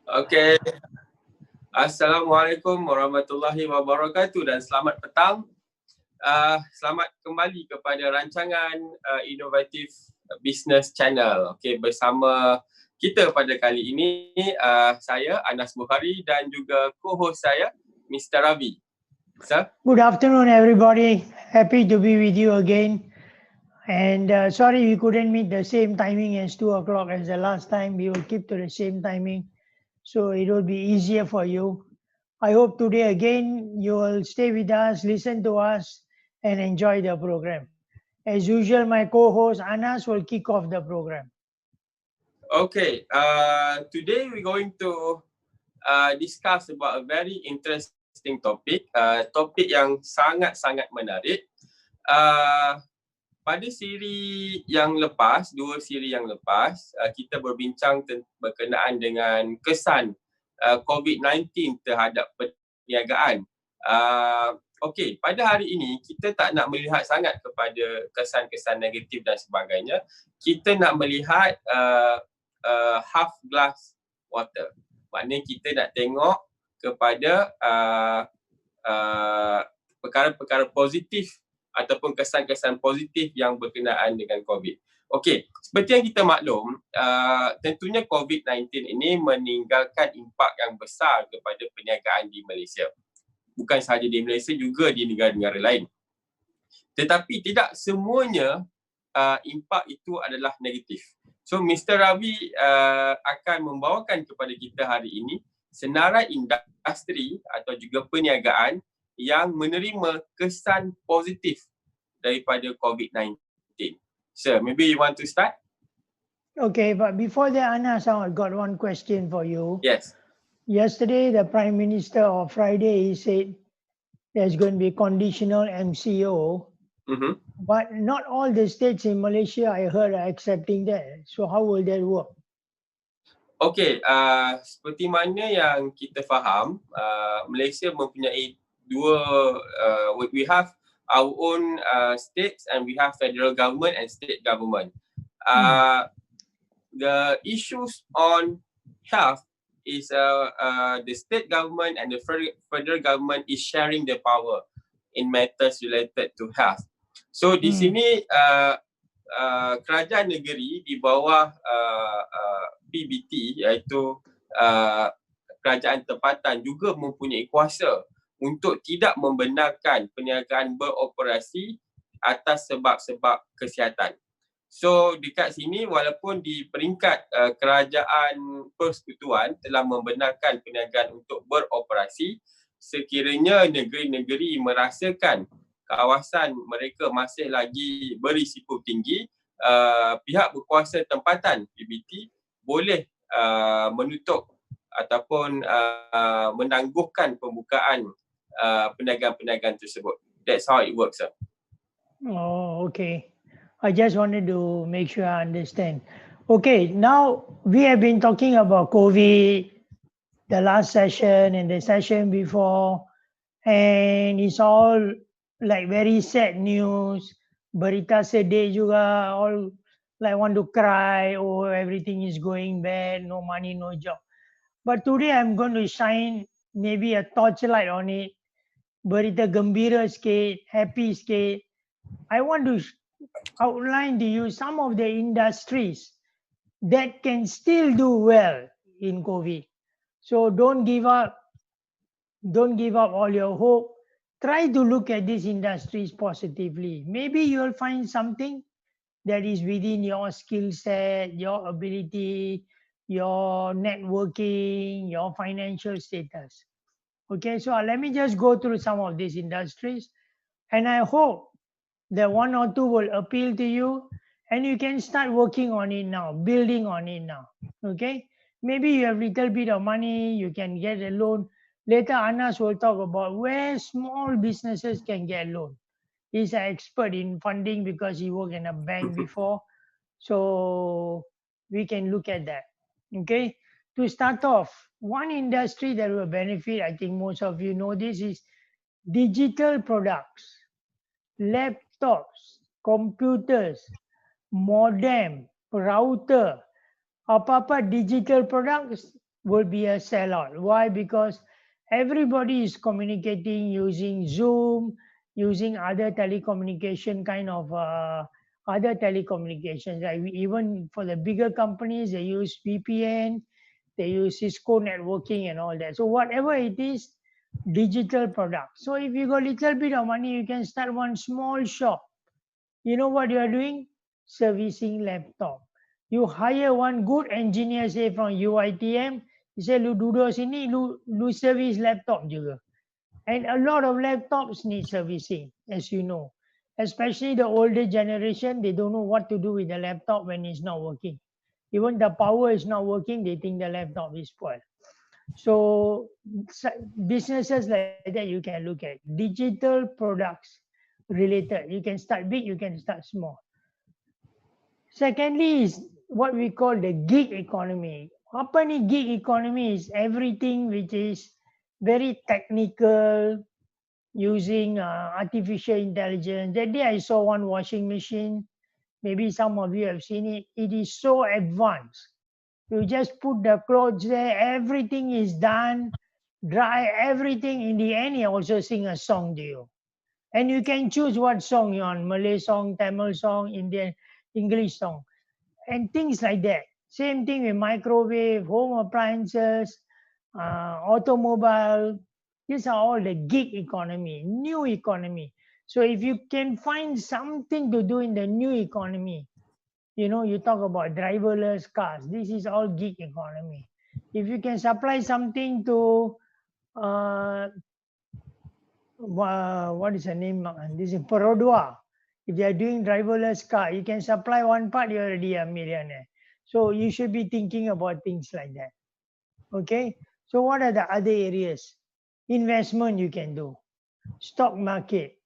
Okey. Assalamualaikum warahmatullahi wabarakatuh dan selamat petang. Selamat kembali kepada rancangan Inovatif Business Channel. Okey, bersama kita pada kali ini saya Anas Bukhari dan juga co-host saya Mr. Ravi. Sir? Good afternoon, everybody. Happy to be with you again. And sorry we couldn't meet the same timing as 2 o'clock as the last time. We will keep to the same timing, so it will be easier for you. I hope today again you will stay with us, listen to us, and enjoy the program. As usual, my co-host Anas will kick off the program. Okay, today we're going to discuss about a very interesting topic. Topik yang sangat-sangat menarik. Pada siri yang lepas, dua siri yang lepas, kita berbincang berkenaan dengan kesan COVID-19 terhadap perniagaan. Okey, pada hari ini kita tak nak melihat sangat kepada kesan-kesan negatif dan sebagainya. Kita nak melihat half glass water. Maknanya kita nak tengok kepada perkara-perkara positif ataupun kesan-kesan positif yang berkenaan dengan COVID. Okey, seperti yang kita maklum, tentunya COVID-19 ini meninggalkan impak yang besar kepada perniagaan di Malaysia. Bukan sahaja di Malaysia, juga di negara-negara lain. Tetapi tidak semuanya impak itu adalah negatif. So, Mr. Ravi akan membawakan kepada kita hari ini senarai industri atau juga perniagaan yang menerima kesan positif daripada COVID-19. Sir, maybe you want to start? Okay, but before that, Anas, I got one question for you. Yes. Yesterday, the Prime Minister, or Friday, he said there's going to be conditional MCO. Mm-hmm. But not all the states in Malaysia, I heard, are accepting that. So how will that work? Okay, seperti mana yang kita faham, Malaysia mempunyai dua, we have our own states and we have federal government and state government. The issues on health is the state government and the federal government is sharing the power in matters related to health. So di sini kerajaan negeri di bawah PBT, iaitu kerajaan tempatan, juga mempunyai kuasa untuk tidak membenarkan perniagaan beroperasi atas sebab-sebab kesihatan. So dekat sini, walaupun di peringkat kerajaan persekutuan telah membenarkan perniagaan untuk beroperasi, sekiranya negeri-negeri merasakan kawasan mereka masih lagi berisiko tinggi, pihak berkuasa tempatan PBT boleh menutup ataupun menangguhkan pembukaan perniagaan-perniagaan tersebut. That's how it works, sir. Oh, okay. I just wanted to make sure I understand. Okay, now we have been talking about COVID, the last session and the session before, and it's all like very sad news. Berita sedih juga, all like want to cry, oh everything is going bad, no money, no job. But today I'm going to shine maybe a torchlight on it. Berita gembira sikit, happy sikit. I want to outline to you some of the industries that can still do well in COVID. So don't give up. Don't give up all your hope. Try to look at these industries positively. Maybe you'll find something that is within your skill set, your ability, your networking, your financial status. Okay, so let me just go through some of these industries, and I hope that one or two will appeal to you, and you can start working on it now, building on it now. Okay, maybe you have little bit of money, you can get a loan. Later, Anas will talk about where small businesses can get loan. He's an expert in funding because he worked in a bank before. So we can look at that. Okay. To start off, one industry that will benefit, I think most of you know this, is digital products, laptops, computers, modem, router, apa-apa digital products, will be a sellout. Why? Because everybody is communicating using Zoom, using other telecommunication kind of other telecommunications. Like even for the bigger companies, they use VPN, they use Cisco networking and all that. So whatever it is, digital product. So if you got little bit of money, you can start one small shop. You know what you are doing? Servicing laptop. You hire one good engineer, say from UITM, he say lu duduk sini, lu service laptop juga. And a lot of laptops need servicing, as you know. Especially the older generation, they don't know what to do with the laptop when it's not working. Even the power is not working, they think the laptop is spoiled. So businesses like that you can look at. Digital products related. You can start big, you can start small. Secondly is what we call the gig economy. Apa ni gig economy is everything which is very technical, using artificial intelligence. That day I saw one washing machine. Maybe some of you have seen it. It is so advanced. You just put the clothes there, everything is done, dry, everything. In the end, you also sing a song to you. And you can choose what song you want, Malay song, Tamil song, Indian, English song, and things like that. Same thing with microwave, home appliances, automobile. These are all the gig economy, new economy. So if you can find something to do in the new economy, you know, you talk about driverless cars. This is all gig economy. If you can supply something to what is the name? This is Perodua. If they are doing driverless car, you can supply one part, you're already a millionaire. So you should be thinking about things like that. Okay. So what are the other areas? Investment you can do. Stock market,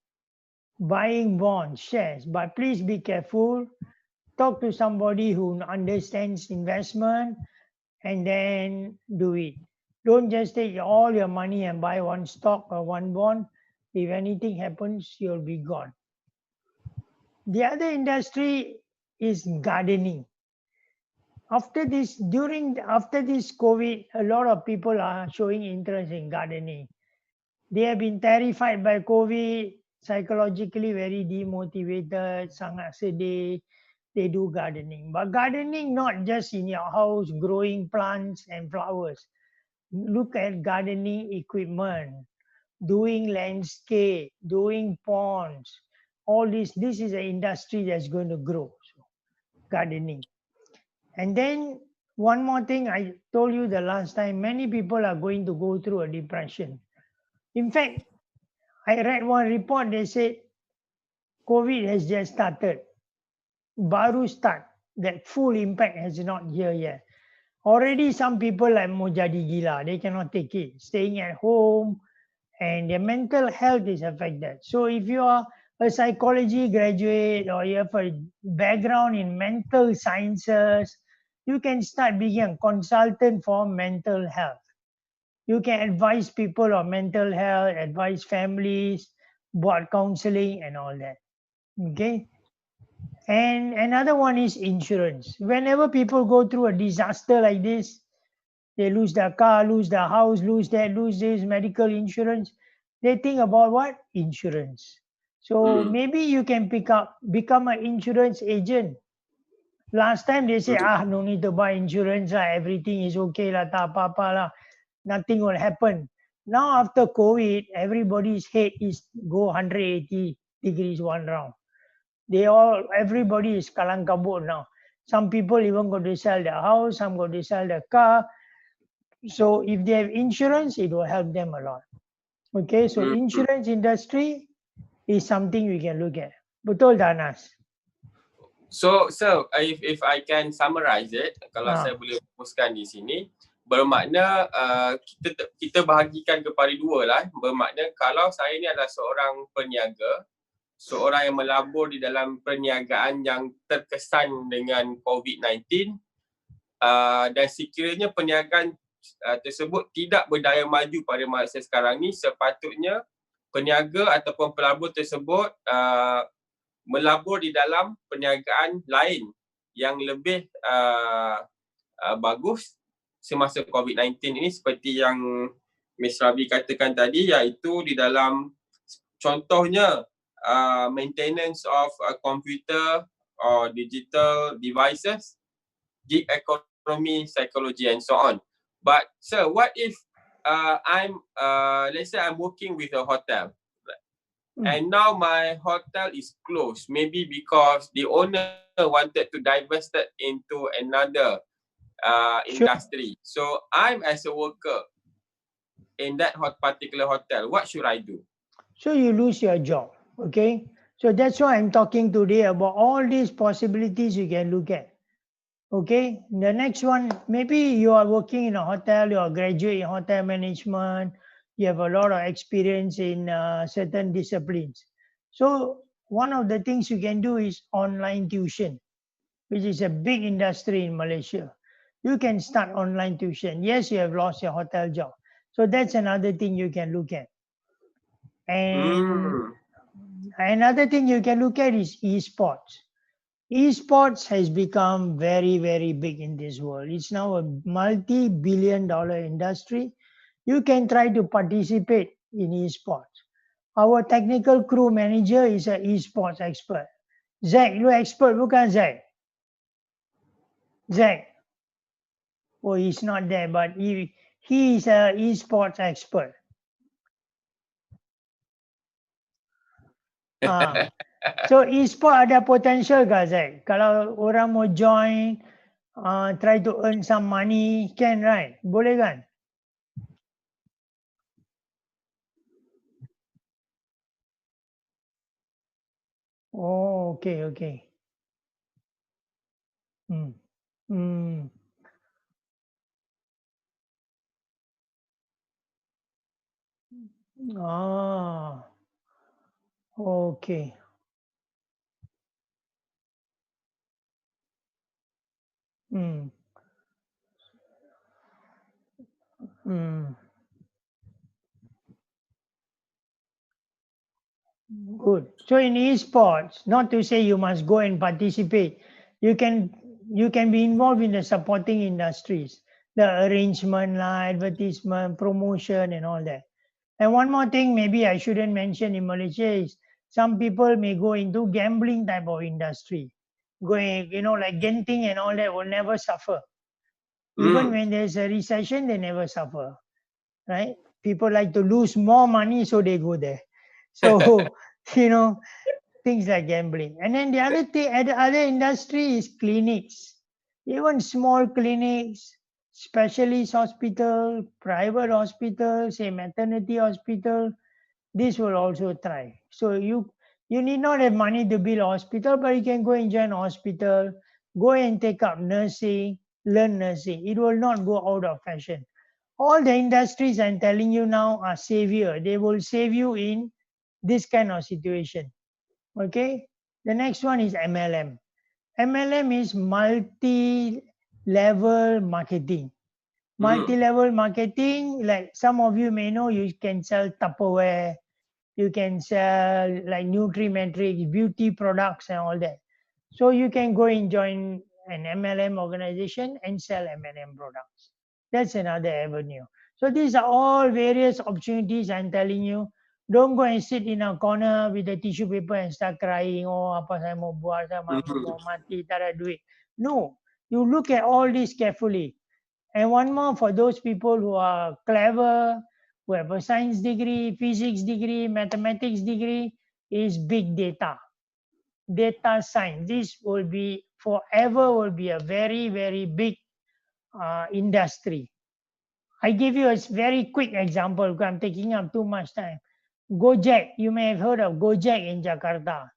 buying bonds, shares. But please be careful. Talk to somebody who understands investment and then do it. Don't just take all your money and buy one stock or one bond. If anything happens, you'll be gone. The other industry is gardening. After this COVID, a lot of people are showing interest in gardening. They have been terrified by COVID, psychologically very demotivated, sangat sedih. They do gardening. But gardening not just in your house, growing plants and flowers. Look at gardening equipment, doing landscape, doing ponds. All this is an industry that's going to grow. So, gardening. And then one more thing I told you the last time, many people are going to go through a depression. In fact, I read one report, they said COVID has just started. Baru start. That full impact has not here yet. Already some people like mau jadi gila. They cannot take it. Staying at home and their mental health is affected. So if you are a psychology graduate or you have a background in mental sciences, you can start being a consultant for mental health. You can advise people on mental health, advise families, board counseling and all that. Okay. And another one is insurance. Whenever people go through a disaster like this, they lose their car, lose their house, lose that, lose this, medical insurance. They think about what? Insurance. So maybe you can become an insurance agent. Last time they say, no need to buy insurance, everything is okay, tak apa-apa lah. Nothing will happen. Now after COVID, everybody's head is go 180 degrees one round. Everybody is kalang kabut now. Some people even got to sell their house, some got to sell their car. So if they have insurance, it will help them a lot. Okay, so insurance industry is something we can look at. Betul tak, Anas? So if I can summarize it, kalau saya boleh fokuskan di sini, bermakna kita bahagikan kepada dua lah. Bermakna kalau saya ni adalah seorang peniaga, seorang yang melabur di dalam perniagaan yang terkesan dengan COVID-19, dan sekiranya perniagaan tersebut tidak berdaya maju pada masa sekarang ni, sepatutnya peniaga ataupun pelabur tersebut melabur di dalam perniagaan lain yang lebih bagus semasa COVID-19 ini seperti yang Ms. Rabi katakan tadi, iaitu di dalam contohnya maintenance of a computer or digital devices, gig economy, psychology and so on. But sir, what if let's say I'm working with a hotel and now my hotel is closed, maybe because the owner wanted to divest it into another industry. So I'm as a worker in that particular hotel, what should I do? So you lose your job, okay? So that's why I'm talking today about all these possibilities you can look at. Okay, the next one, maybe you are working in a hotel, you are a graduate in hotel management, you have a lot of experience in certain disciplines. So one of the things you can do is online tuition, which is a big industry in Malaysia. You can start online tuition. Yes, you have lost your hotel job. So that's another thing you can look at. And another thing you can look at is esports. Esports has become very, very big in this world. It's now a multi-billion-dollar industry. You can try to participate in esports. Our technical crew manager is an esports expert. Zack, you expert bukan Zack? Zack. Oh, he's not there, but he is an esports expert. So e-sport ada potential ke Zack? Kalau orang mau join, try to earn some money, can right? Boleh kan? Oh, okay, okay. Hmm. Hmm. Ah. Okay. Hmm. Hmm. Good. So in esports, not to say you must go and participate, you can be involved in the supporting industries, the arrangement, advertisement, promotion, and all that. And one more thing, maybe I shouldn't mention in Malaysia is some people may go into gambling type of industry, going, like Genting and all that will never suffer. Even when there's a recession, they never suffer, right? People like to lose more money, so they go there. So, things like gambling. And then the other thing, the other industry is clinics. Even small clinics, specialist hospital, private hospital, say maternity hospital, this will also thrive. So you need not have money to build a hospital, but you can go and join a hospital, go and take up nursing, learn nursing. It will not go out of fashion. All the industries I'm telling you now are savior. They will save you in this kind of situation. Okay. The next one is MLM. MLM is multi-level marketing. Multi-level marketing, like some of you may know, you can sell Tupperware, you can sell like Nutrimetrics, beauty products and all that. So you can go and join an MLM organization and sell MLM products. That's another avenue. So these are all various opportunities I'm telling you. Don't go and sit in a corner with a tissue paper and start crying. Oh, apa saya mau buat, saya mau mati, tak ada duit. No, you look at all this carefully. And one more for those people who are clever, who have a science degree, physics degree, mathematics degree, is big data. Data science. This will be forever will be a very, very big industry. I give you a very quick example because I'm taking up too much time. Gojek, you may have heard of Gojek in Jakarta.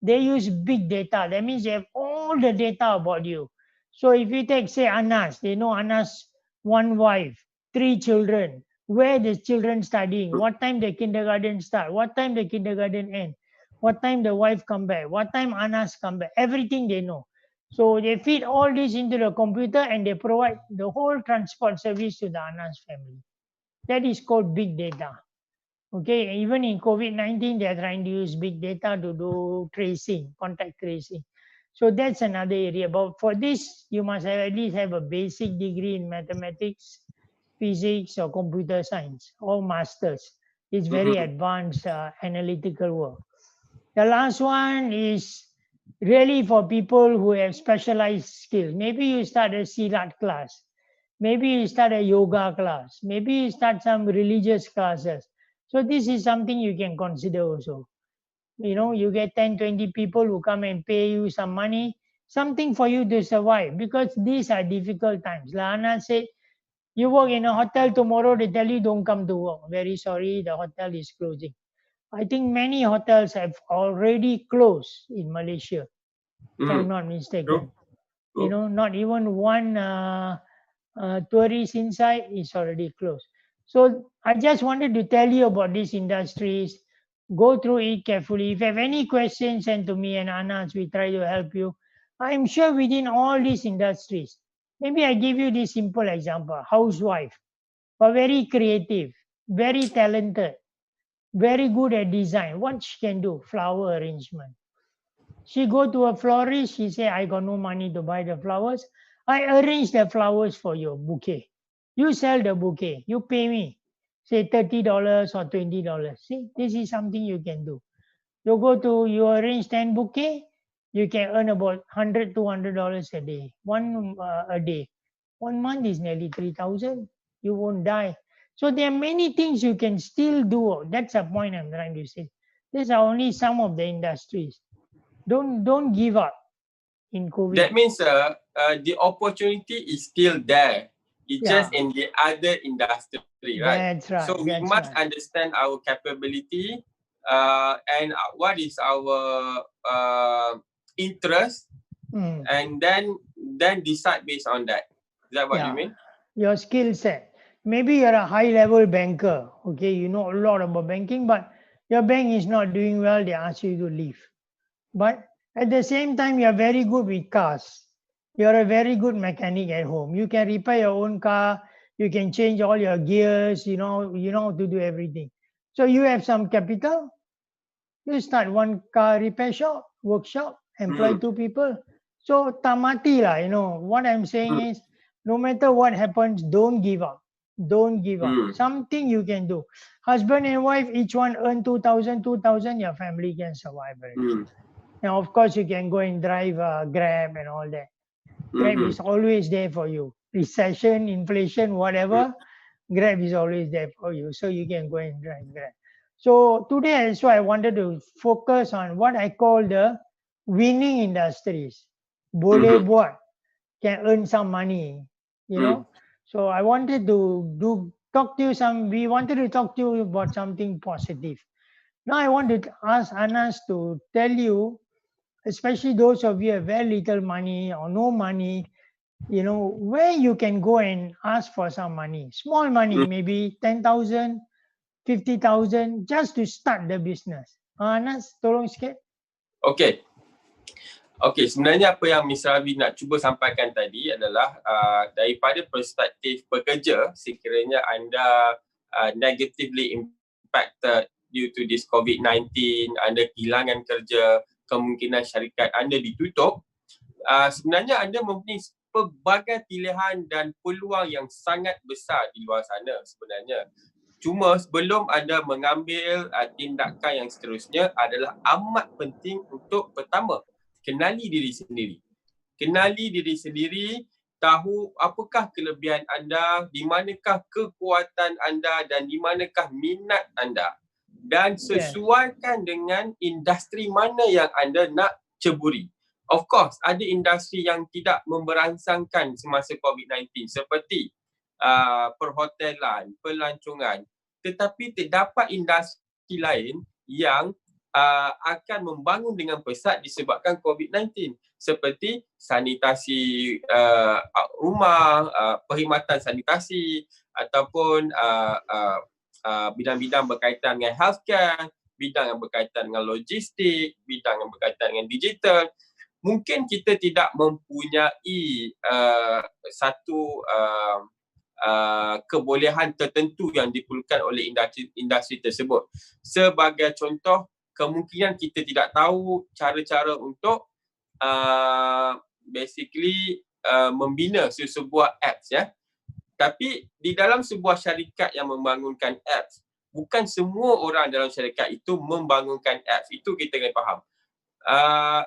They use big data. That means they have all the data about you. So if you take, say, Anas, they know Anas, one wife, 3 children, where the children studying, what time the kindergarten start, what time the kindergarten end, what time the wife come back, what time Anas come back, everything they know. So they feed all this into the computer and they provide the whole transport service to the Anas family. That is called big data. Okay, even in COVID-19, they are trying to use big data to do tracing, contact tracing. So that's another area. But for this, you must at least have a basic degree in mathematics, physics, or computer science, or masters. It's very Mhm. advanced analytical work. The last one is really for people who have specialized skills. Maybe you start a Silat class. Maybe you start a yoga class. Maybe you start some religious classes. So this is something you can consider also. You get 10, 20 people who come and pay you some money, something for you to survive, because these are difficult times. Lana said, you work in a hotel tomorrow, they tell you don't come to work. Very sorry, the hotel is closing. I think many hotels have already closed in Malaysia, if I'm Mhm. not True. mistaken. True. Not even one tourist inside is already closed. So I just wanted to tell you about these industries. Go through it carefully. If you have any questions, send to me and Anas. We try to help you. I'm sure within all these industries, maybe I give you this simple example: housewife, but very creative, very talented, very good at design. What she can do? Flower arrangement. She go to a florist. She say, I got no money to buy the flowers. I arrange the flowers for you, bouquet. You sell the bouquet. You pay me, say $30 or $20. See, this is something you can do. You arrange 10 bouquet. You can earn about $100, $200 a day. A day. 1 month is nearly 3,000. You won't die. So there are many things you can still do. That's the point I'm trying to say. These are only some of the industries. Don't give up in That COVID. means the opportunity is still there. It's just Yeah, in the other industry, right? that's So right. we That's must right. understand our capability and what is our interest, Mm, and then decide based on that. Is that what you yeah, mean? your skill set. Maybe you're a high level banker. Okay, you know a lot about banking, but your bank is not doing well. They ask you to leave. But at the same time, you're very good with cars. You're a very good mechanic at home. You can repair your own car. You can change all your gears. You know how to do everything. So you have some capital. You start one car repair shop, workshop, employ Hmm. 2 people. So tamati lah, what I'm saying Hmm. is, no matter what happens, don't give up. Don't give up. Hmm. Something you can do. Husband and wife, each one earn 2,000, 2,000, your family can survive already. Hmm. Now, of course, you can go and drive Grab and all that. Grab Hmm. is always there for you. Recession, inflation, Hmm. whatever, Grab is always there for you. So you can go and drive Grab. So today also I wanted to focus on what I call the winning industries. Boleh Hmm. buat, can earn some money, you Hmm. know. So I wanted to we wanted to talk to you about something positive. Now I want to ask Anas to tell you, especially those of you who have very little money or no money, where you can go and ask for some money, small money, Hmm. maybe 10,000, 50,000, just to start the business. Anas, tolong sikit. Okay. Okey, sebenarnya apa yang Ms. Ravi nak cuba sampaikan tadi adalah daripada perspektif pekerja, sekiranya anda negatively impacted due to this COVID-19, anda kehilangan kerja, kemungkinan syarikat anda ditutup, sebenarnya anda mempunyai pelbagai pilihan dan peluang yang sangat besar di luar sana sebenarnya. Cuma sebelum anda mengambil tindakan yang seterusnya adalah amat penting untuk pertama, kenali diri sendiri. Kenali diri sendiri, tahu apakah kelebihan anda, di manakah kekuatan anda dan di manakah minat anda. Dan Yes. sesuaikan dengan industri mana yang anda nak ceburi. Of course, ada industri yang tidak memberansangkan semasa COVID-19 seperti perhotelan, pelancongan. Tetapi terdapat industri lain yang akan membangun dengan pesat disebabkan COVID-19 seperti sanitasi rumah, perkhidmatan sanitasi ataupun bidang-bidang berkaitan dengan healthcare, bidang yang berkaitan dengan logistik, bidang yang berkaitan dengan digital. Mungkin kita tidak mempunyai satu kebolehan tertentu yang diperlukan oleh industri tersebut. Sebagai contoh, kemungkinan kita tidak tahu cara-cara untuk basically membina sebuah apps ya. Tapi di dalam sebuah syarikat yang membangunkan apps, bukan semua orang dalam syarikat itu membangunkan apps. Itu kita kena faham.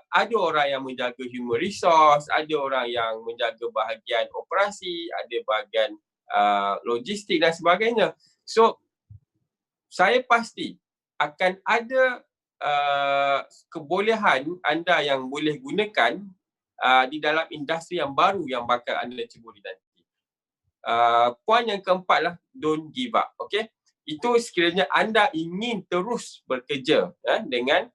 Ada orang yang menjaga human resource, ada orang yang menjaga bahagian operasi, ada bahagian logistik dan sebagainya. So, saya pasti akan ada kebolehan anda yang boleh gunakan di dalam industri yang baru yang bakal anda ceburi nanti. Poin yang keempat lah, don't give up. Okay? Itu sekiranya anda ingin terus bekerja dengan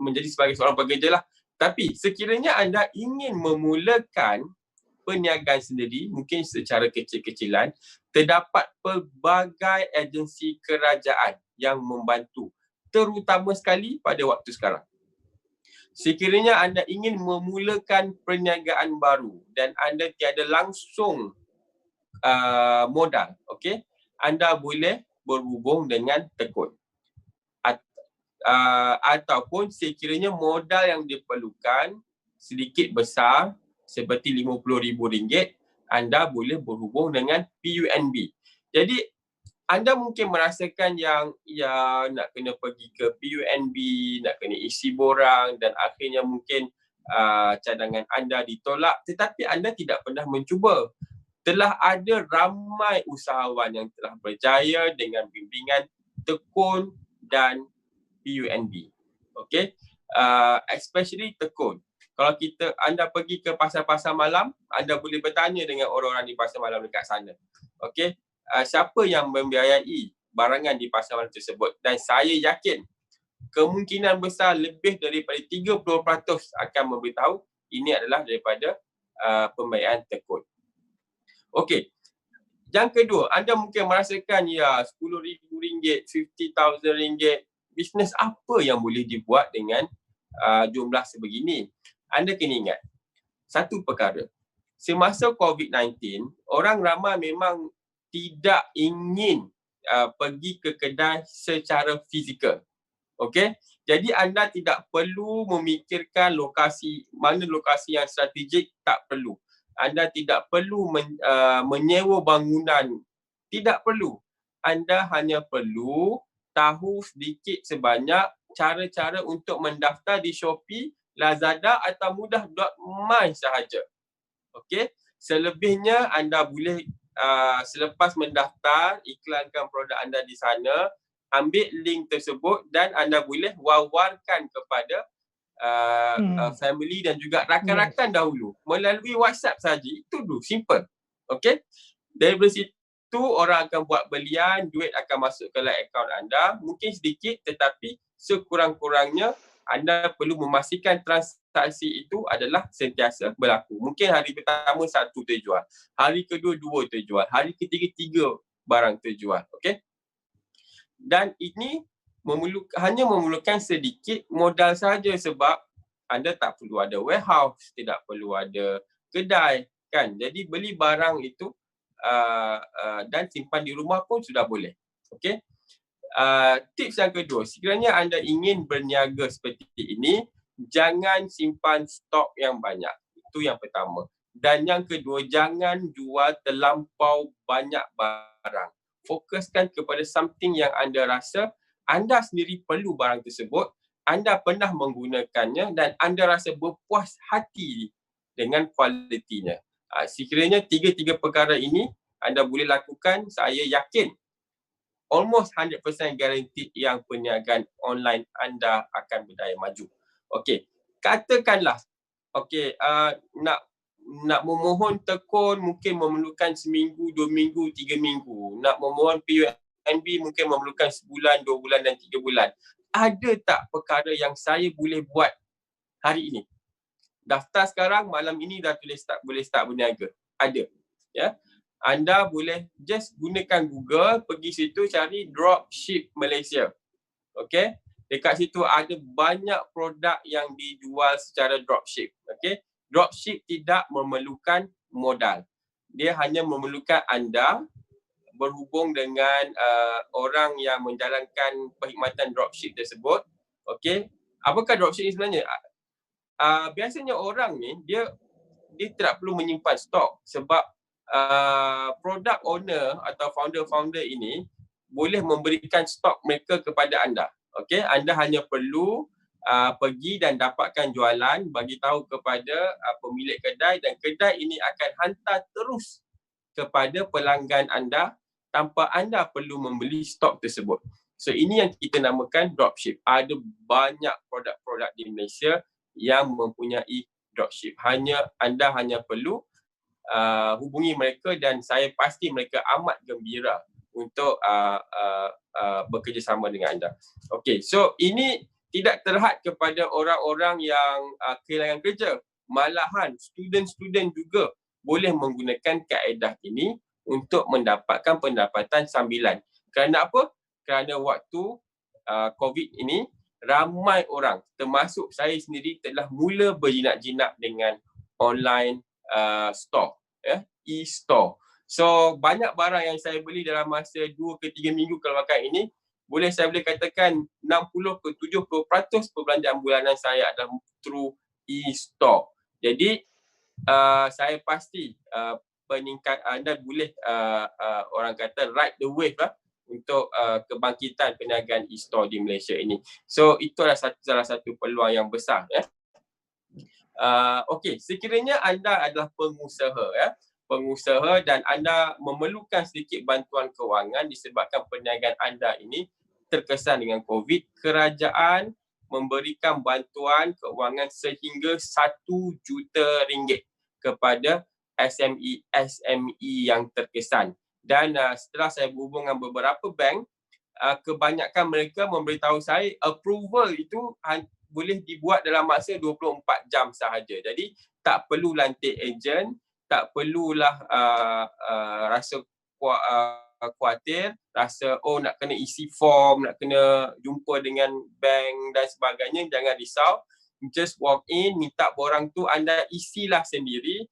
menjadi sebagai seorang pekerja lah. Tapi sekiranya anda ingin memulakan perniagaan sendiri, mungkin secara kecil-kecilan, terdapat pelbagai agensi kerajaan yang membantu, terutama sekali pada waktu sekarang. Sekiranya anda ingin memulakan perniagaan baru dan anda tiada langsung modal, okey, anda boleh berhubung dengan Tekun. Ataupun sekiranya modal yang diperlukan sedikit besar seperti RM50,000, anda boleh berhubung dengan PUNB. Jadi anda mungkin merasakan yang nak kena pergi ke PUNB, nak kena isi borang dan akhirnya mungkin cadangan anda ditolak, tetapi anda tidak pernah mencuba. Telah ada ramai usahawan yang telah berjaya dengan bimbingan Tekun dan PUNB. Okay? Especially Tekun. Kalau anda pergi ke pasar-pasar malam, anda boleh bertanya dengan orang-orang di pasar malam dekat sana. Okay? Siapa yang membiayai barangan di pasar malam tersebut, dan saya yakin kemungkinan besar lebih daripada 30% akan memberitahu ini adalah daripada pembiayaan Tekun. Okey. Yang kedua, anda mungkin merasakan RM10,000, RM50,000, bisnes apa yang boleh dibuat dengan jumlah sebegini? Anda kena ingat satu perkara. Semasa COVID-19, orang ramai memang tidak ingin pergi ke kedai secara fizikal. Okey? Jadi anda tidak perlu memikirkan mana lokasi yang strategik, tak perlu. Anda tidak perlu menyewa bangunan, tidak perlu. Anda hanya perlu tahu sedikit sebanyak cara-cara untuk mendaftar di Shopee, Lazada atau mudah.my sahaja. Okey? Selebihnya anda boleh selepas mendaftar, iklankan produk anda di sana, ambil link tersebut dan anda boleh wawarkan kepada family dan juga rakan-rakan dahulu melalui WhatsApp saja. Itu dulu, simple. Okey? Dari situ orang akan buat belian, duit akan masuk ke live account anda, mungkin sedikit tetapi sekurang-kurangnya anda perlu memastikan transaksi itu adalah sentiasa berlaku. Mungkin hari pertama 1 terjual, hari kedua 2 terjual, hari ketiga 3 barang terjual. Okey? Dan ini hanya memerlukan sedikit modal saja sebab anda tak perlu ada warehouse, tidak perlu ada kedai kan. Jadi beli barang itu dan simpan di rumah pun sudah boleh. Okey? Tips yang kedua, sekiranya anda ingin berniaga seperti ini, jangan simpan stok yang banyak. Itu yang pertama. Dan yang kedua, jangan jual terlampau banyak barang. Fokuskan kepada something yang anda rasa anda sendiri perlu barang tersebut, anda pernah menggunakannya dan anda rasa berpuas hati dengan kualitinya. Sekiranya tiga perkara ini anda boleh lakukan, saya yakin almost 100% guaranteed yang perniagaan online anda akan berjaya maju. Okey, katakanlah nak memohon Tekun mungkin memerlukan seminggu, 2 minggu, 3 minggu. Nak memohon PUNB mungkin memerlukan sebulan, 2 bulan dan 3 bulan. Ada tak perkara yang saya boleh buat hari ini? Daftar sekarang, malam ini dah boleh start berniaga. Ada. Ya. Anda boleh just gunakan Google, pergi situ cari Dropship Malaysia. Okey? Dekat situ ada banyak produk yang dijual secara dropship. Okey? Dropship tidak memerlukan modal. Dia hanya memerlukan anda berhubung dengan orang yang menjalankan perkhidmatan dropship tersebut. Okey? Apakah dropship ni sebenarnya? Biasanya orang ni dia tidak perlu menyimpan stok sebab product owner atau founder-founder ini boleh memberikan stok mereka kepada anda. Okey, anda hanya perlu pergi dan dapatkan jualan, bagi tahu kepada pemilik kedai, dan kedai ini akan hantar terus kepada pelanggan anda tanpa anda perlu membeli stok tersebut. So ini yang kita namakan dropship. Ada banyak produk-produk di Malaysia yang mempunyai dropship. Anda hanya perlu hubungi mereka dan saya pasti mereka amat gembira untuk bekerjasama dengan anda. Okey, so ini tidak terhad kepada orang-orang yang kehilangan kerja. Malahan student-student juga boleh menggunakan kaedah ini untuk mendapatkan pendapatan sambilan. Kerana apa? Kerana waktu COVID ini, ramai orang, termasuk saya sendiri, telah mula berjinak-jinak dengan online store, e-store. So banyak barang yang saya beli dalam masa 2 ke 3 minggu kebelakang ini, saya boleh katakan 60 ke 70% perbelanjaan bulanan saya adalah through e-store. Jadi saya pasti peningkat anda boleh orang kata ride the wave lah untuk kebangkitan perniagaan e-store di Malaysia ini. So itu adalah salah satu peluang yang besar. Okey, sekiranya anda adalah pengusaha dan anda memerlukan sedikit bantuan kewangan disebabkan perniagaan anda ini terkesan dengan COVID, kerajaan memberikan bantuan kewangan sehingga RM1 juta kepada SME yang terkesan. Dan setelah saya berhubung dengan beberapa bank, kebanyakan mereka memberitahu saya approval itu boleh dibuat dalam masa 24 jam sahaja. Jadi tak perlu lantik ejen, tak perlulah rasa khuatir, rasa nak kena isi form, nak kena jumpa dengan bank dan sebagainya. Jangan risau, just walk in, minta borang tu anda isilah sendiri,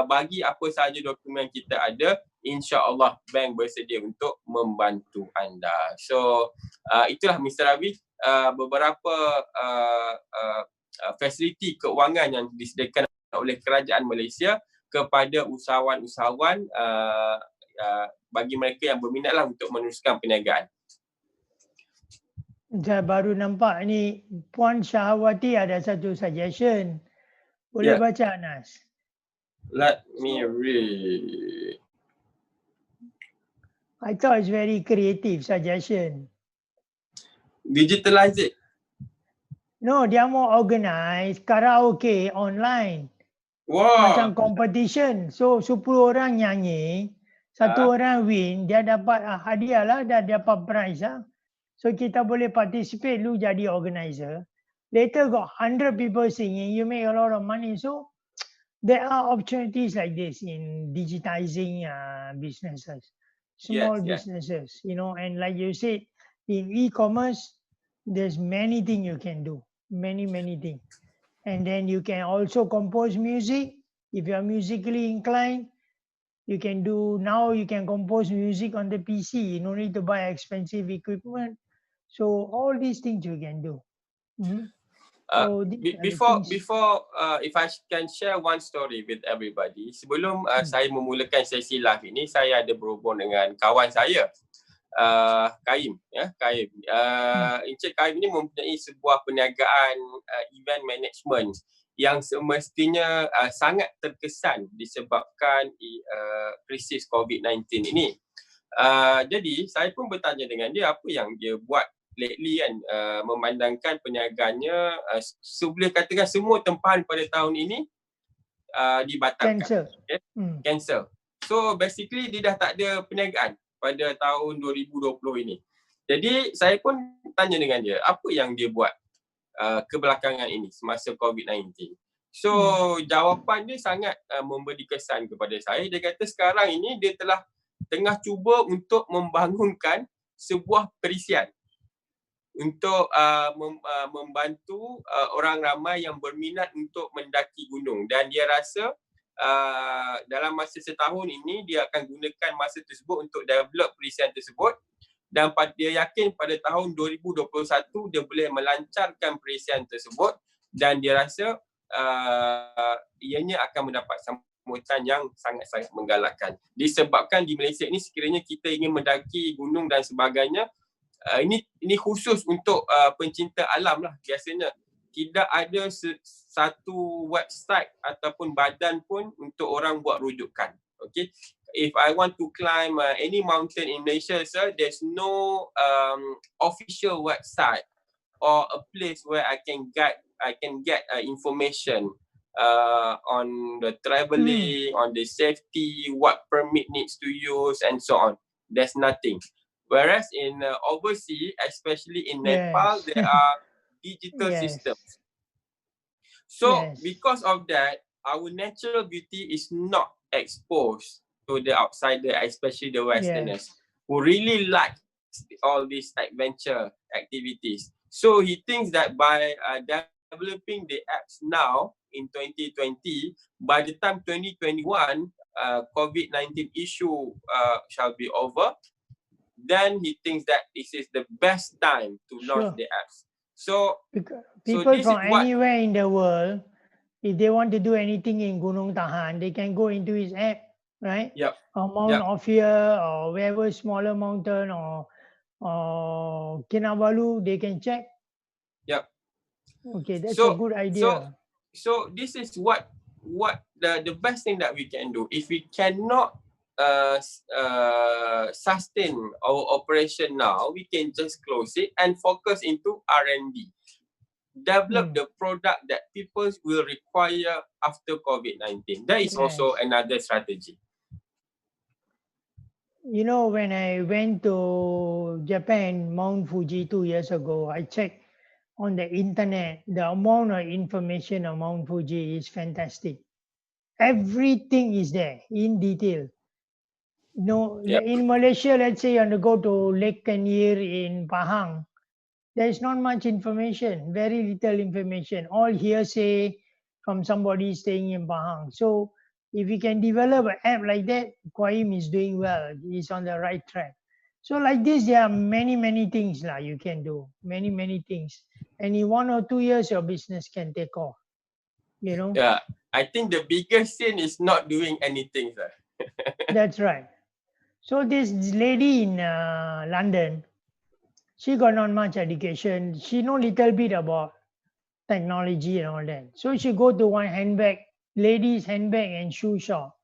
bagi apa sahaja dokumen kita ada, insya-Allah bank bersedia untuk membantu anda. So itulah Mr. Ravi, beberapa fasiliti keuangan yang disediakan oleh kerajaan Malaysia kepada usahawan-usahawan bagi mereka yang berminatlah untuk meneruskan perniagaan. Saya baru nampak ni Puan Syahwati ada satu suggestion. Boleh baca, Anas? Let me read. I thought it's very creative suggestion. Digitalize it. No, dia mau organize karaoke online. Wow. Macam competition. So 10 orang nyanyi, satu orang win, dia dapat hadiah lah, dia dapat prize lah. So kita boleh participate, lu jadi organizer. Later got 100 people singing, you make a lot of money. So there are opportunities like this in digitizing businesses, small businesses, you know, and like you said, in e-commerce, there's many things you can do, many things. And then you can also compose music. If you are musically inclined, you can compose music on the PC. You don't need to buy expensive equipment. So all these things you can do. So before if I can share one story with everybody, sebelum saya memulakan sesi live ini, saya ada berhubung dengan kawan saya, Kaim. Encik Kaim ini mempunyai sebuah perniagaan event management yang semestinya sangat terkesan disebabkan krisis COVID-19 ini. Jadi saya pun bertanya dengan dia apa yang dia buat lately kan, memandangkan perniagaannya boleh katakan semua tempahan pada tahun ini dibatalkan. Cancel. So basically dia dah tak ada perniagaan pada tahun 2020 ini. Jadi saya pun tanya dengan dia apa yang dia buat kebelakangan ini semasa COVID-19. So jawapan dia sangat memberi kesan kepada saya. Dia kata sekarang ini dia tengah cuba untuk membangunkan sebuah perisian untuk membantu orang ramai yang berminat untuk mendaki gunung, dan dia rasa dalam masa setahun ini dia akan gunakan masa tersebut untuk develop perisian tersebut dan dia yakin pada tahun 2021 dia boleh melancarkan perisian tersebut dan dia rasa ianya akan mendapat sambutan yang sangat-sangat menggalakkan. Disebabkan di Malaysia ini sekiranya kita ingin mendaki gunung dan sebagainya, ini khusus untuk pencinta alam lah. Biasanya tidak ada satu website ataupun badan pun untuk orang buat rujukan. Okay, if I want to climb any mountain in Malaysia, sir, there's no official website or a place where I can get information on the traveling, on the safety, what permit needs to use, and so on. There's nothing. Whereas in overseas, especially in Nepal, there are digital systems. So because of that, our natural beauty is not exposed to the outsider, especially the Westerners, who really like all these adventure activities. So he thinks that by developing the apps now in 2020, by the time 2021, COVID-19 issue shall be over, then he thinks that this is the best time to launch the apps. So people from anywhere in the world, if they want to do anything in Gunung Tahan, they can go into his app, right? Yep. Or Mount Ophir or wherever smaller mountain or Kinabalu, they can check. Yep. Okay, that's a good idea. So this is what the best thing that we can do. If we cannot sustain our operation now, we can just close it and focus into R&D. Develop the product that people will require after COVID-19. That is also another strategy. You know, when I went to Japan, Mount Fuji 2 years ago, I checked on the internet. The amount of information on Mount Fuji is fantastic. Everything is there in detail. No, in Malaysia, let's say you want to go to Lake Kenyir in Pahang, there is not much information, very little information, all hearsay from somebody staying in Pahang. So if we can develop an app like that, Qayyum is doing well. He's on the right track. So like this, there are many, many things you can do, many, many things. And in 1 or 2 years, your business can take off, you know? Yeah, I think the biggest sin is not doing anything, sir. That's right. So this lady in London, she got not much education. She know little bit about technology and all that. So she go to one ladies handbag and shoe shop.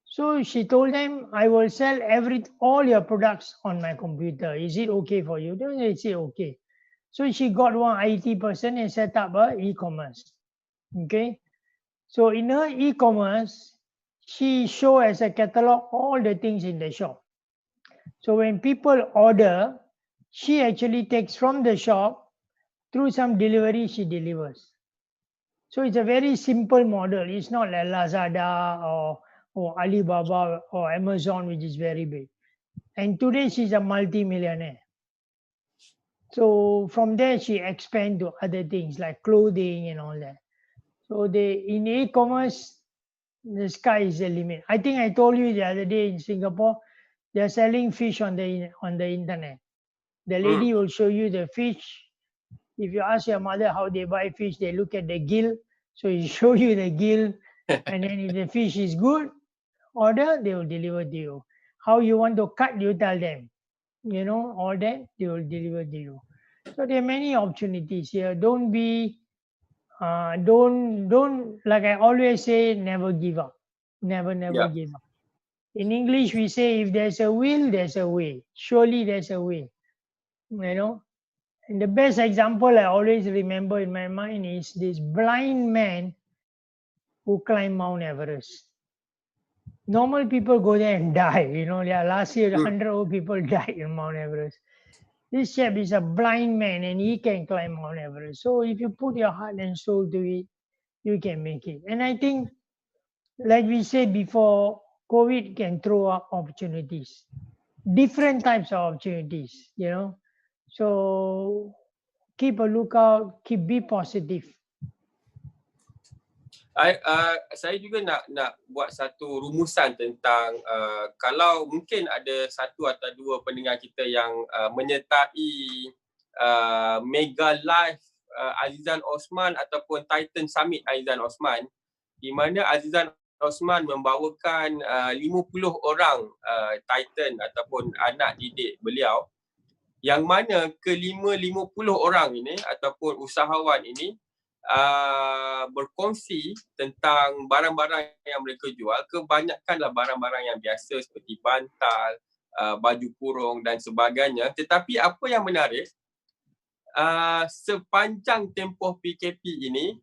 So she told them, I will sell all your products on my computer. Is it okay for you? They say okay. So she got one IT person and set up a e-commerce. Okay. So in her e-commerce, she show as a catalog all the things in the shop. So when people order, she actually takes from the shop, through some delivery, she delivers. So it's a very simple model. It's not like Lazada or Alibaba or Amazon, which is very big. And today she's a multi-millionaire. So from there, she expand to other things like clothing and all that. So in e-commerce, the sky is the limit. I think I told you the other day in Singapore, they're selling fish on the internet. The lady will show you the fish. If you ask your mother how they buy fish, they look at the gill. So he show you the gill, and then if the fish is good, order, they will deliver to you. How you want to cut, you tell them. You know, all that, they will deliver to you. So there are many opportunities here. Don't like I always say, never give up. Never give up. In English, we say, if there's a will, there's a way. Surely there's a way. You know? And the best example I always remember in my mind is this blind man who climbed Mount Everest. Normal people go there and die. You know, last year, 100 people died in Mount Everest. This chap is a blind man and he can climb Mount Everest. So if you put your heart and soul to it, you can make it. And I think, like we said before, COVID can throw up opportunities, different types of opportunities, you know. So keep a lookout, be positive. Saya juga nak buat satu rumusan tentang kalau mungkin ada satu atau dua pendengar kita yang menyertai Mega Live Azizan Osman ataupun Titan Summit Azizan Osman, di mana Azizan Osman membawakan 50 orang Titan ataupun anak didik beliau, yang mana ke-50 orang ini ataupun usahawan ini berkongsi tentang barang-barang yang mereka jual. Kebanyakanlah barang-barang yang biasa seperti bantal, baju kurung dan sebagainya. Tetapi apa yang menarik, sepanjang tempoh PKP ini,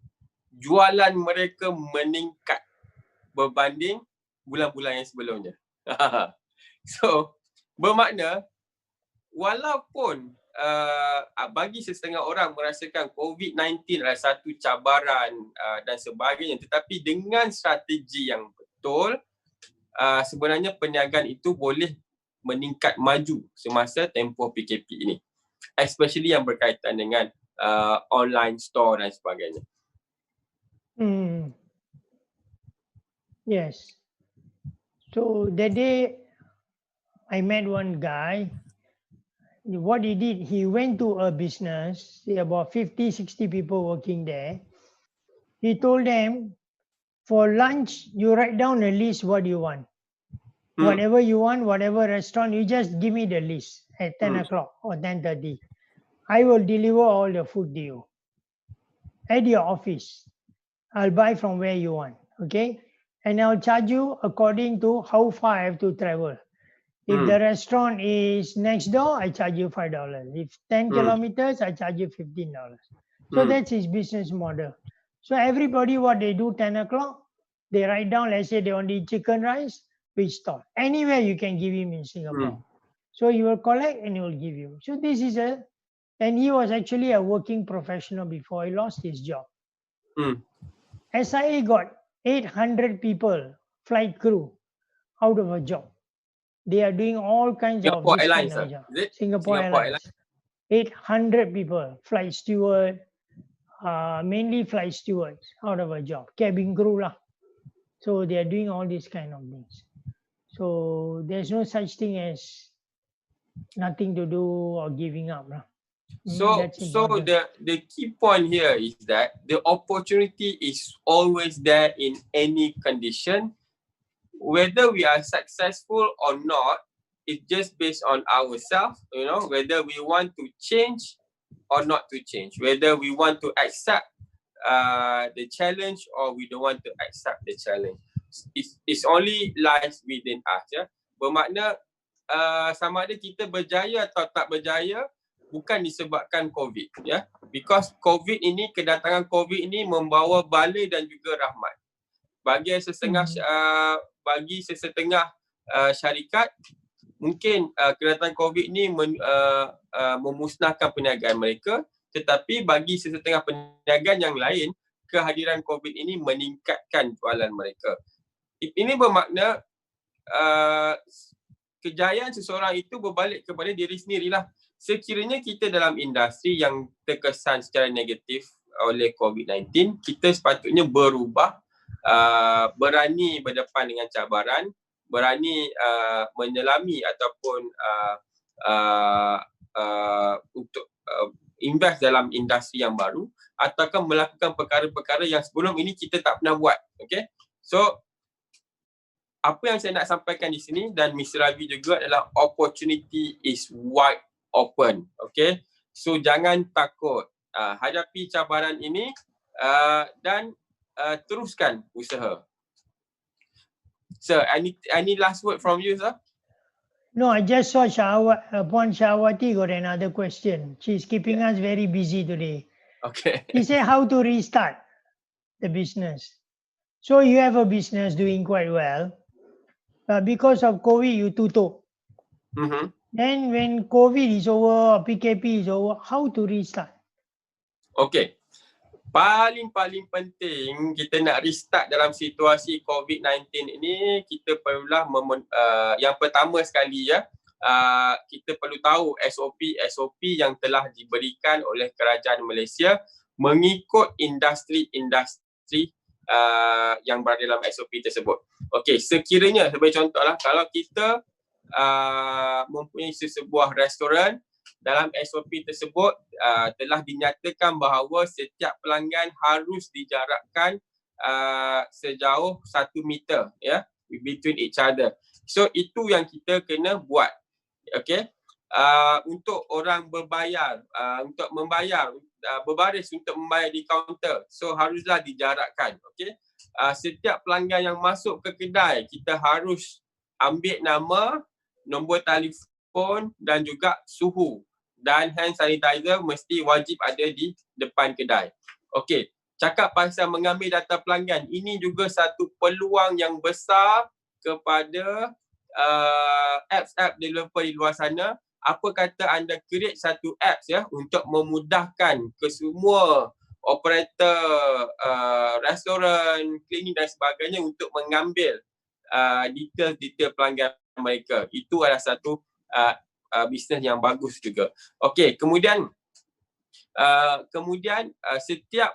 jualan mereka meningkat berbanding bulan-bulan yang sebelumnya. So, bermakna walaupun bagi setengah orang merasakan COVID-19 adalah satu cabaran dan sebagainya, tetapi dengan strategi yang betul, sebenarnya perniagaan itu boleh meningkat maju semasa tempoh PKP ini, especially yang berkaitan dengan online store dan sebagainya. Yes. So that day I met one guy. What he did, he went to a business, about 50, 60 people working there. He told them, for lunch, you write down a list what you want. Whatever you want, whatever restaurant, you just give me the list at 10 o'clock or 10:30. I will deliver all the food to you at your office. I'll buy from where you want, okay? And I'll charge you according to how far I have to travel. If the restaurant is next door, I charge you $5. If 10 kilometers, I charge you $15. So that's his business model. So everybody, what they do 10 o'clock, they write down, let's say they want to eat chicken rice, which stall. Anywhere you can give him in Singapore. So he will collect and he will give you. So this is and he was actually a working professional before he lost his job. SIA got 800 people, flight crew, out of a job. They are doing all kinds Singapore of Airlines, kind of job. is it? Singapore Airlines. 800 people, flight steward, mainly flight stewards, out of a job, cabin crew lah. So they are doing all these kind of things. So there's no such thing as nothing to do or giving up lah. So the key point here is that the opportunity is always there in any condition. Whether we are successful or not, it's just based on ourselves, whether we want to change or not to change, whether we want to accept the challenge or we don't want to accept the challenge. It's only lies within us. Ya. Bermakna sama ada kita berjaya atau tak berjaya bukan disebabkan COVID. Ya. Because COVID ini, kedatangan COVID ini membawa bala dan juga rahmat. Bagi sesetengah syarikat, mungkin kedatangan COVID ini memusnahkan perniagaan mereka, tetapi bagi sesetengah perniagaan yang lain, kehadiran COVID ini meningkatkan jualan mereka. Ini bermakna kejayaan seseorang itu berbalik kepada diri sendirilah. Sekiranya kita dalam industri yang terkesan secara negatif oleh COVID-19, kita sepatutnya berubah, berani berdepan dengan cabaran, berani menyelami ataupun untuk invest dalam industri yang baru, ataukah melakukan perkara-perkara yang sebelum ini kita tak pernah buat. Okay? So, apa yang saya nak sampaikan di sini dan Mr. Ravi juga adalah opportunity is wide open. Okay? So, jangan takut. Hadapi cabaran ini dan teruskan usaha. Sir, any last word from you, sir? No, I just saw Puan Syahwati got another question. She's keeping us very busy today. Okay. She said how to restart the business. So you have a business doing quite well, but because of COVID, you tutup. Then when COVID is over, PKP is over, how to restart? Okay. Paling penting kita nak restart dalam situasi COVID-19 ini, kita perlulah yang pertama sekali kita perlu tahu SOP yang telah diberikan oleh kerajaan Malaysia mengikut industri yang berada dalam SOP tersebut. Okey, sekiranya sebagai contohlah, kalau kita mempunyai sebuah restoran, dalam SOP tersebut telah dinyatakan bahawa setiap pelanggan harus dijarakkan sejauh 1 meter, ya, between each other. So itu yang kita kena buat. Okey. Untuk orang berbayar, untuk membayar, berbaris untuk membayar di kaunter, so haruslah dijarakkan. Okey. Setiap pelanggan yang masuk ke kedai, kita harus ambil nama, nombor telefon dan juga suhu, dan hand sanitizer mesti wajib ada di depan kedai. Okey, cakap pasal mengambil data pelanggan, ini juga satu peluang yang besar kepada apps developer di luar sana. Apa kata anda create satu apps, ya, untuk memudahkan ke semua operator restoran, klinik dan sebagainya untuk mengambil detail pelanggan mereka. Itu adalah satu bisnes yang bagus juga. Okey, kemudian setiap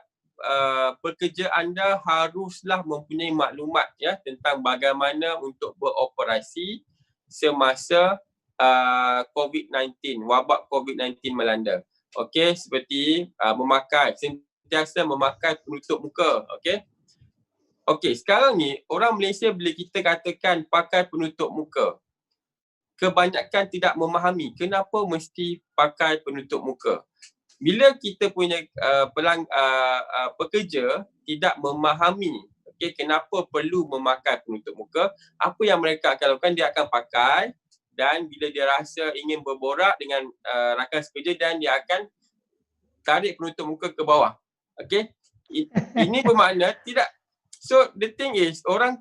pekerja anda haruslah mempunyai maklumat, ya, tentang bagaimana untuk beroperasi semasa COVID-19, wabak COVID-19 melanda. Okey, seperti sentiasa memakai penutup muka. Okey. Okey, sekarang ni orang Malaysia bila kita katakan pakai penutup muka, kebanyakan tidak memahami kenapa mesti pakai penutup muka. Bila kita punya pekerja tidak memahami, okey, kenapa perlu memakai penutup muka, apa yang mereka akan lakukan, dia akan pakai, dan bila dia rasa ingin berborak dengan rakan sekerja, dan dia akan tarik penutup muka ke bawah. Okey. Ini bermakna tidak. So the thing is, orang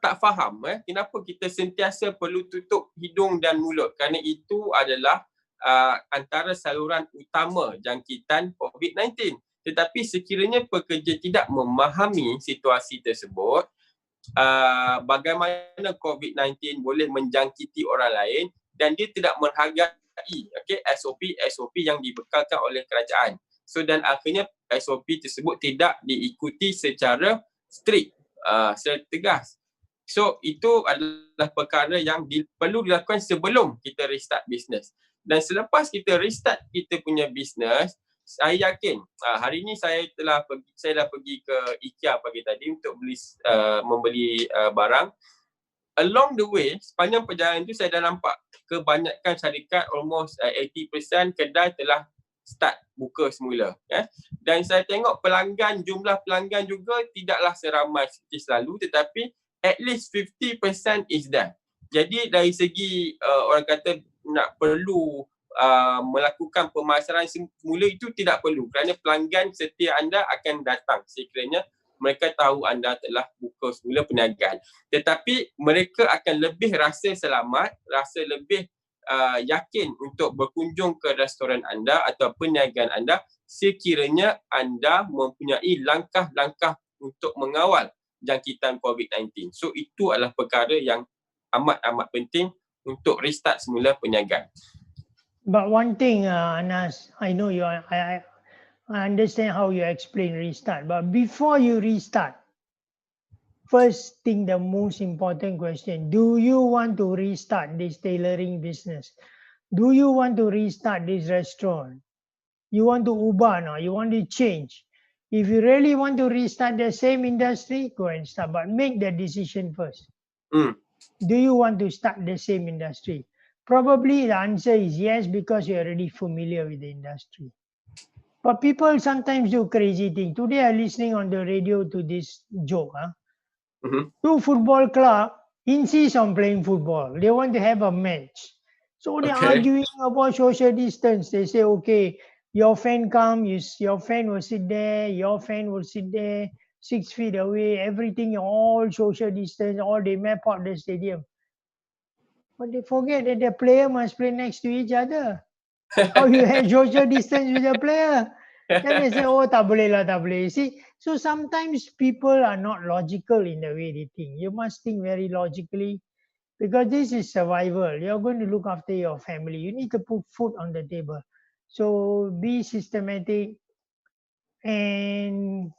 tak faham kenapa kita sentiasa perlu tutup hidung dan mulut, kerana itu adalah antara saluran utama jangkitan COVID-19. Tetapi sekiranya pekerja tidak memahami situasi tersebut, bagaimana COVID-19 boleh menjangkiti orang lain, dan dia tidak menghargai SOP yang dibekalkan oleh kerajaan. So dan akhirnya SOP tersebut tidak diikuti secara strict, secara tegas. So itu adalah perkara yang perlu dilakukan sebelum kita restart bisnes. Dan selepas kita restart kita punya bisnes, saya yakin hari ini saya dah pergi ke IKEA pagi tadi untuk membeli barang. Along the way, sepanjang perjalanan itu saya dah nampak kebanyakan syarikat, almost 80% kedai telah start buka semula. Dan saya tengok jumlah pelanggan juga tidaklah seramai seperti selalu, tetapi at least 50% is there. Jadi dari segi orang kata nak perlu melakukan pemasaran semula, itu tidak perlu, kerana pelanggan setia anda akan datang sekiranya mereka tahu anda telah buka semula perniagaan. Tetapi mereka akan lebih rasa selamat, rasa lebih yakin untuk berkunjung ke restoran anda atau perniagaan anda sekiranya anda mempunyai langkah-langkah untuk mengawal jangkitan COVID-19. So itu adalah perkara yang amat-amat penting untuk restart semula perniagaan. But one thing, Anas, I know I understand how you explain restart. But before you restart, first thing, the most important question, do you want to restart this tailoring business? Do you want to restart this restaurant? You want to ubah now? You want to change? If you really want to restart the same industry, go and start. But make the decision first. Do you want to start the same industry? Probably the answer is yes, because you're already familiar with the industry. But people sometimes do crazy things. Today I'm listening on the radio to this joke. Two football club insist on playing football. They want to have a match. So they're arguing about social distance. They say, okay, your fan come, your fan will sit there, your fan will sit there, 6 feet away, everything, all social distance, all they map out the stadium. But they forget that the player must play next to each other. How you have social distance with the player? Then they say, oh, tak boleh lah, tak boleh. See, so sometimes people are not logical in the way they think. You must think very logically, because this is survival. You're going to look after your family. You need to put food on the table. So be systematic. And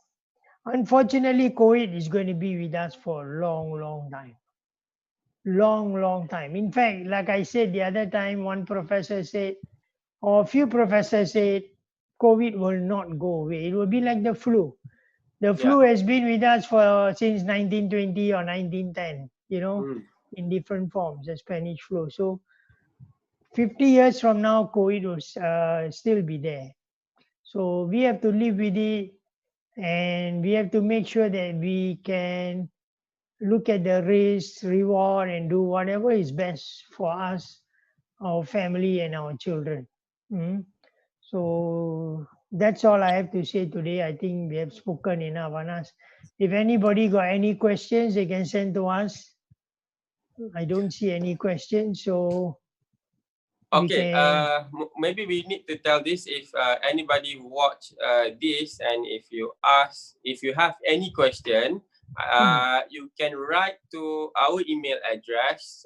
Unfortunately, COVID is going to be with us for a long, long time. Long time. In fact, like I said the other time, one professor said, or a few professors said, COVID will not go away. It will be like the flu. The Yeah. flu has been with us for since 1920 or 1910, Mm. in different forms, the Spanish flu. So 50 years from now, COVID will still be there. So we have to live with it, and we have to make sure that we can look at the risk, reward, and do whatever is best for us, our family, and our children. Mm. So that's all I have to say today. I think we have spoken enough, Anas. If anybody got any questions, they can send to us. I don't see any questions, so we Okay, can. maybe we need to tell this if anybody watch this, and if you have any question, you can write to our email address,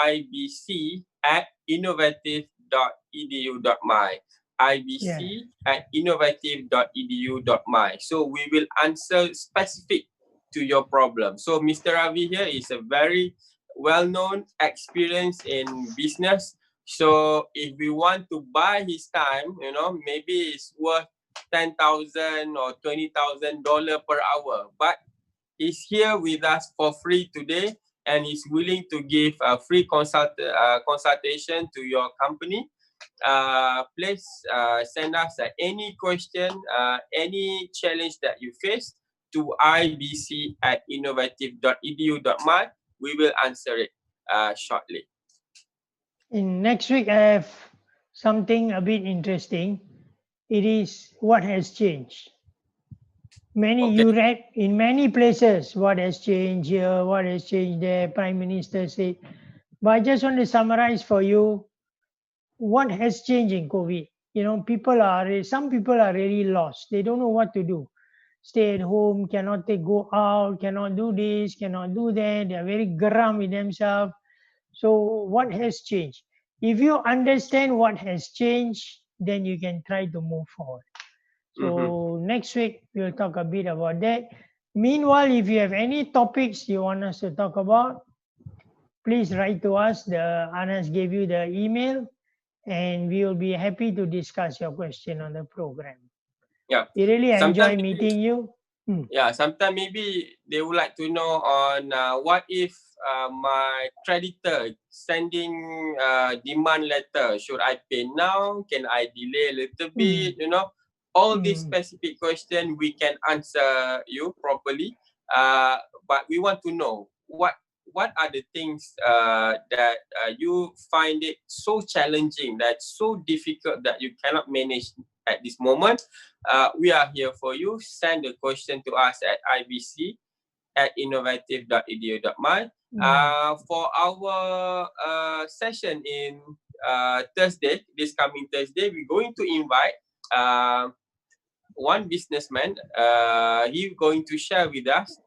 ibc@innovative.edu.my, Yeah. ibc@innovative.edu.my. So we will answer specific to your problem. So Mr. Ravi here is a very well-known experience in business. So if we want to buy his time, maybe it's worth $10,000 or $20,000 per hour. But he's here with us for free today, and he's willing to give a free consultation to your company. Please send us any question, any challenge that you face to ibc@innovative.edu.my. We will answer it shortly. In next week, I have something a bit interesting. It is what has changed. Okay. You read in many places what has changed here, what has changed there. Prime Minister said, but I just want to summarize for you what has changed in COVID. Some people are really lost. They don't know what to do. Stay at home, cannot go out, cannot do this, cannot do that. They are very grum with themselves. So what has changed? If you understand what has changed, then you can try to move forward. Mm-hmm. So next week we'll talk a bit about that. Meanwhile, if you have any topics you want us to talk about, please write to us. The Anas gave you the email, and we will be happy to discuss your question on the program. Yeah. We really enjoy Sometimes, meeting you. sometimes maybe they would like to know on what if my creditor sending demand letter, should I pay now? Can I delay a little bit? All these specific questions we can answer you properly. But we want to know what are the things that you find it so challenging, that's so difficult that you cannot manage at this moment. We are here for you. Send a question to us at ibc@innovative.edu.my. For our session in Thursday, this coming Thursday, we're going to invite one businessman. He's going to share with us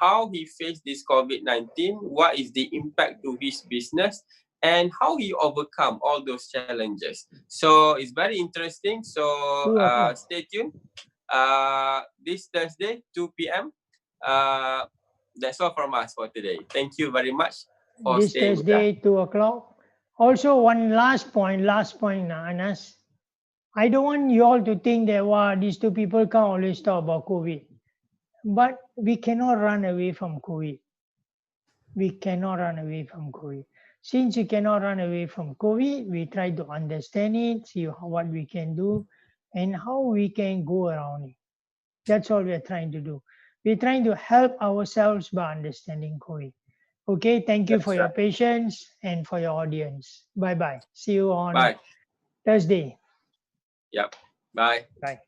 how he faced this COVID-19, what is the impact to his business, and how he overcome all those challenges. So it's very interesting. So stay tuned. This Thursday, 2 p.m. That's all from us for today. Thank you very much for This staying with us. Thursday, 2 o'clock. Also, one last point, Anas. I don't want you all to think that, wow, these two people can't always talk about COVID. But we cannot run away from COVID. We cannot run away from COVID. Since you cannot run away from COVID, we try to understand it, see what we can do, and how we can go around it. That's all we're trying to do. We're trying to help ourselves by understanding COVID. Okay, thank you for your patience and for your audience. Bye-bye. See you on Thursday. Yep. Bye. Bye.